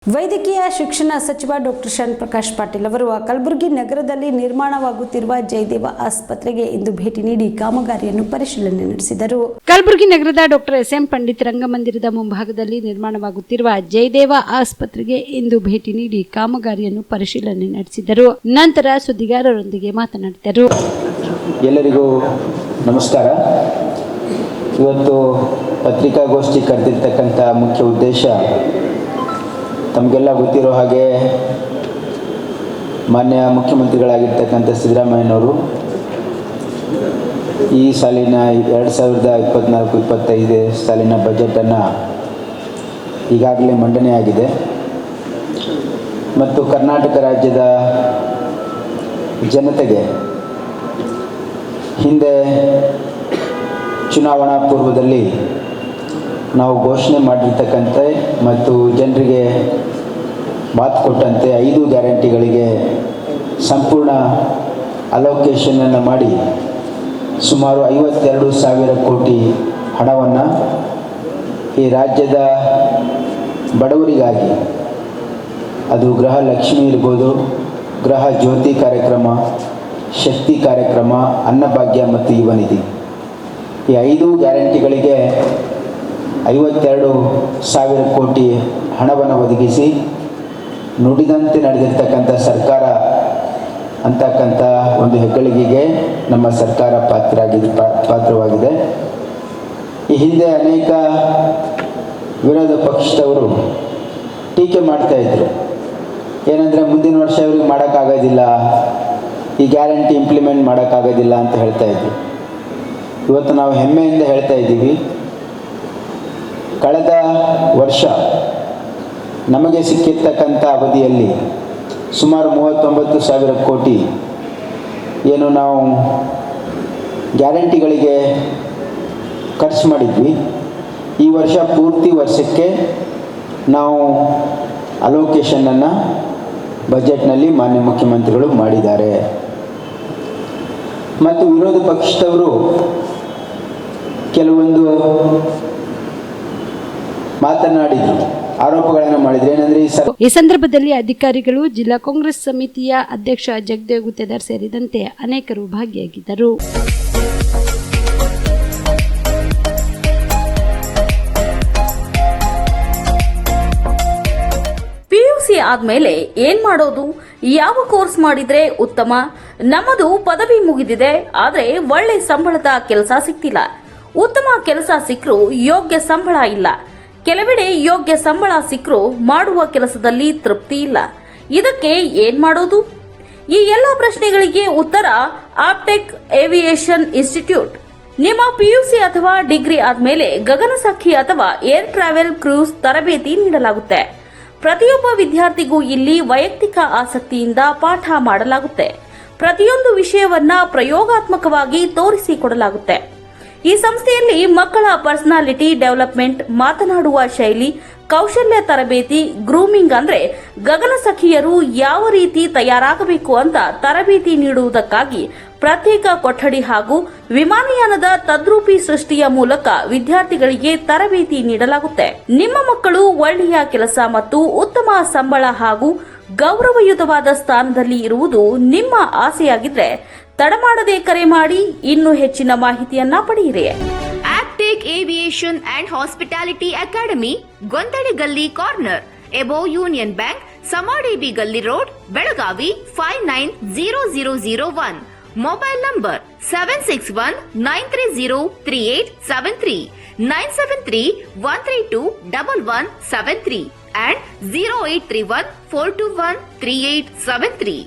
ವೈದ್ಯಕೀಯ ಶಿಕ್ಷಣ ಸಚಿವ ಡಾಕ್ಟರ್ ಶರಣ್ ಪ್ರಕಾಶ್ ಪಾಟೀಲ್ ಅವರು ಕಲಬುರಗಿ ನಗರದಲ್ಲಿ ನಿರ್ಮಾಣವಾಗುತ್ತಿರುವ ಜಯದೇವ ಆಸ್ಪತ್ರೆಗೆ ಇಂದು ಭೇಟಿ ನೀಡಿ ಕಾಮಗಾರಿಯನ್ನು ಪರಿಶೀಲನೆ ನಡೆಸಿದರು. ಕಲಬುರಗಿ ನಗರದ ಡಾಕ್ಟರ್ ಎಸ್.ಎಂ. ಪಂಡಿತ್ ರಂಗಮಂದಿರದ ಮುಂಭಾಗದಲ್ಲಿ ನಿರ್ಮಾಣವಾಗುತ್ತಿರುವ ಜಯದೇವ ಆಸ್ಪತ್ರೆಗೆ ಇಂದು ಭೇಟಿ ನೀಡಿ ಕಾಮಗಾರಿಯನ್ನು ಪರಿಶೀಲನೆ ನಡೆಸಿದರು. ನಂತರ ಸುದ್ದಿಗಾರರೊಂದಿಗೆ ಮಾತನಾಡಿದರು. ಎಲ್ಲರಿಗೂ ನಮಸ್ಕಾರ. ಇವತ್ತು ಪತ್ರಿಕಾಗೋಷ್ಠಿ ಕರೆದಿರ್ತಕ್ಕಂಥ ಮುಖ್ಯ ಉದ್ದೇಶ ತಮಗೆಲ್ಲ ಗೊತ್ತಿರೋ ಹಾಗೆ ಮಾನ್ಯ ಮುಖ್ಯಮಂತ್ರಿಗಳಾಗಿರ್ತಕ್ಕಂಥ ಸಿದ್ದರಾಮಯ್ಯನವರು ಈ ಸಾಲಿನ 2024-25 ಸಾಲಿನ ಬಜೆಟನ್ನು ಈಗಾಗಲೇ ಮಂಡನೆಯಾಗಿದೆ ಮತ್ತು ಕರ್ನಾಟಕ ರಾಜ್ಯದ ಜನತೆಗೆ ಹಿಂದೆ ಚುನಾವಣಾ ಪೂರ್ವದಲ್ಲಿ ನಾವು ಘೋಷಣೆ ಮಾಡಿರ್ತಕ್ಕಂತೆ ಮತ್ತು ಜನರಿಗೆ ಮಾತು ಕೊಟ್ಟಂತೆ 5 ಗ್ಯಾರಂಟಿಗಳಿಗೆ ಸಂಪೂರ್ಣ ಅಲೋಕೇಶನನ್ನು ಮಾಡಿ ಸುಮಾರು 52,000 ಕೋಟಿ ಹಣವನ್ನು ಈ ರಾಜ್ಯದ ಬಡವರಿಗಾಗಿ, ಅದು ಗೃಹ ಲಕ್ಷ್ಮಿ ಇರ್ಬೋದು, ಗೃಹ ಜ್ಯೋತಿ ಕಾರ್ಯಕ್ರಮ, ಶಕ್ತಿ ಕಾರ್ಯಕ್ರಮ, ಅನ್ನಭಾಗ್ಯ ಮತ್ತು ಯುವ ನಿಧಿ, ಈ 5 ಗ್ಯಾರಂಟಿಗಳಿಗೆ 52,000 ಕೋಟಿ ಹಣವನ್ನು ಒದಗಿಸಿ ನುಡಿದಂತೆ ನಡೆದಿರ್ತಕ್ಕಂಥ ಸರ್ಕಾರ ಅಂತಕ್ಕಂಥ ಒಂದು ಹೆಗ್ಗಳಿಕೆಗೆ ನಮ್ಮ ಸರ್ಕಾರ ಪಾತ್ರವಾಗಿದೆ. ಈ ಹಿಂದೆ ಅನೇಕ ವಿರೋಧ ಪಕ್ಷದವರು ಟೀಕೆ ಮಾಡ್ತಾಯಿದ್ರು. ಏನಂದರೆ ಮುಂದಿನ ವರ್ಷ ಇವ್ರಿಗೆ ಮಾಡೋಕ್ಕಾಗೋದಿಲ್ಲ, ಈ ಗ್ಯಾರಂಟಿ ಇಂಪ್ಲಿಮೆಂಟ್ ಮಾಡೋಕ್ಕಾಗೋದಿಲ್ಲ ಅಂತ ಹೇಳ್ತಾಯಿದ್ರು. ಇವತ್ತು ನಾವು ಹೆಮ್ಮೆಯಿಂದ ಹೇಳ್ತಾ ಇದ್ದೀವಿ, ಕಳೆದ ವರ್ಷ ನಮಗೆ ಸಿಕ್ಕಿರ್ತಕ್ಕಂಥ ಅವಧಿಯಲ್ಲಿ ಸುಮಾರು 39,000 ಕೋಟಿ ಏನು ನಾವು ಗ್ಯಾರಂಟಿಗಳಿಗೆ ಖರ್ಚು ಮಾಡಿದ್ವಿ. ಈ ವರ್ಷ ಪೂರ್ತಿ ವರ್ಷಕ್ಕೆ ನಾವು ಅಲೋಕೇಶನನ್ನು ಬಜೆಟ್ನಲ್ಲಿ ಮಾನ್ಯ ಮುಖ್ಯಮಂತ್ರಿಗಳು ಮಾಡಿದ್ದಾರೆ. ಮತ್ತು ವಿರೋಧ ಪಕ್ಷದವರು ಕೆಲವೊಂದು ಮಾತನಾಡಿದ್ರು, ಆರೋಪಗಳನ್ನು ಮಾಡಿದ್ರು. ಏನಂದ್ರೆ ಈ ಸಂದರ್ಭದಲ್ಲಿ ಅಧಿಕಾರಿಗಳು, ಜಿಲ್ಲಾ ಕಾಂಗ್ರೆಸ್ ಸಮಿತಿಯ ಅಧ್ಯಕ್ಷ ಜಗದೇವ್ ಗುತ್ತೇದಾರ್ ಸೇರಿದಂತೆ ಅನೇಕರು ಭಾಗಿಯಾಗಿದ್ದರು. ಪಿಯುಸಿ ಆದ್ಮೇಲೆ ಏನ್ ಮಾಡೋದು, ಯಾವ ಕೋರ್ಸ್ ಮಾಡಿದ್ರೆ ಉತ್ತಮ? ನಮ್ಮದು ಪದವಿ ಮುಗಿದಿದೆ, ಆದ್ರೆ ಒಳ್ಳೆ ಸಂಬಳದ ಕೆಲಸ ಸಿಗ್ತಿಲ್ಲ. ಉತ್ತಮ ಕೆಲಸ ಸಿಕ್ಕರೂ ಯೋಗ್ಯ ಸಂಬಳ ಇಲ್ಲ. ಕೆಲವೆಡೆ ಯೋಗ್ಯ ಸಂಬಳ ಸಿಕ್ಕರೂ ಮಾಡುವ ಕೆಲಸದಲ್ಲಿ ತೃಪ್ತಿ ಇಲ್ಲ. ಇದಕ್ಕೆ ಏನ್ ಮಾಡೋದು? ಈ ಎಲ್ಲ ಪ್ರಶ್ನೆಗಳಿಗೆ ಉತ್ತರ ಆಪ್ಟೆಕ್ ಏವಿಯೇಷನ್ ಇನ್ಸ್ಟಿಟ್ಯೂಟ್. ನಿಮ್ಮ ಪಿಯುಸಿ ಅಥವಾ ಡಿಗ್ರಿ ಆದ್ಮೇಲೆ ಗಗನಸಖಿ ಅಥವಾ ಏರ್ ಟ್ರಾವೆಲ್ ಕ್ರೂಸ್ ತರಬೇತಿ ನೀಡಲಾಗುತ್ತೆ. ಪ್ರತಿಯೊಬ್ಬ ವಿದ್ಯಾರ್ಥಿಗೂ ಇಲ್ಲಿ ವೈಯಕ್ತಿಕ ಆಸಕ್ತಿಯಿಂದ ಪಾಠ ಮಾಡಲಾಗುತ್ತೆ. ಪ್ರತಿಯೊಂದು ವಿಷಯವನ್ನ ಪ್ರಯೋಗಾತ್ಮಕವಾಗಿ ತೋರಿಸಿಕೊಡಲಾಗುತ್ತೆ. ಈ ಸಂಸ್ಥೆಯಲ್ಲಿ ಮಕ್ಕಳ ಪರ್ಸನಾಲಿಟಿ ಡೆವಲಪ್ಮೆಂಟ್, ಮಾತನಾಡುವ ಶೈಲಿ, ಕೌಶಲ್ಯ ತರಬೇತಿ, ಗ್ರೂಮಿಂಗ್ ಅಂದ್ರೆ ಗಗನಸಖಿಯರು ಯಾವ ರೀತಿ ತಯಾರಾಗಬೇಕು ಅಂತ ತರಬೇತಿ ನೀಡುವುದಕ್ಕಾಗಿ ಪ್ರತ್ಯೇಕ ಕೊಠಡಿ ಹಾಗೂ ವಿಮಾನಯಾನದ ತದ್ರೂಪಿ ಸೃಷ್ಟಿಯ ಮೂಲಕ ವಿದ್ಯಾರ್ಥಿಗಳಿಗೆ ತರಬೇತಿ ನೀಡಲಾಗುತ್ತೆ. ನಿಮ್ಮ ಮಕ್ಕಳು ಒಳ್ಳೆಯ ಕೆಲಸ ಮತ್ತು ಉತ್ತಮ ಸಂಬಳ ಹಾಗೂ ಗೌರವಯುತವಾದ ಸ್ಥಾನದಲ್ಲಿ ಇರುವುದು ನಿಮ್ಮ ಆಸೆಯಾಗಿದ್ರೆ ತಡ ಮಾಡದೆ ಕರೆ ಮಾಡಿ ಇನ್ನೂ ಹೆಚ್ಚಿನ ಮಾಹಿತಿಯನ್ನ ಪಡೆಯಿರಿ. Aptech aviation and hospitality academy, Gondhali Galli corner, above union bank, Samadevi Galli road, Belagavi 590001. Mobile number 7619303873, 973-132-1173 and 0831-421-3873.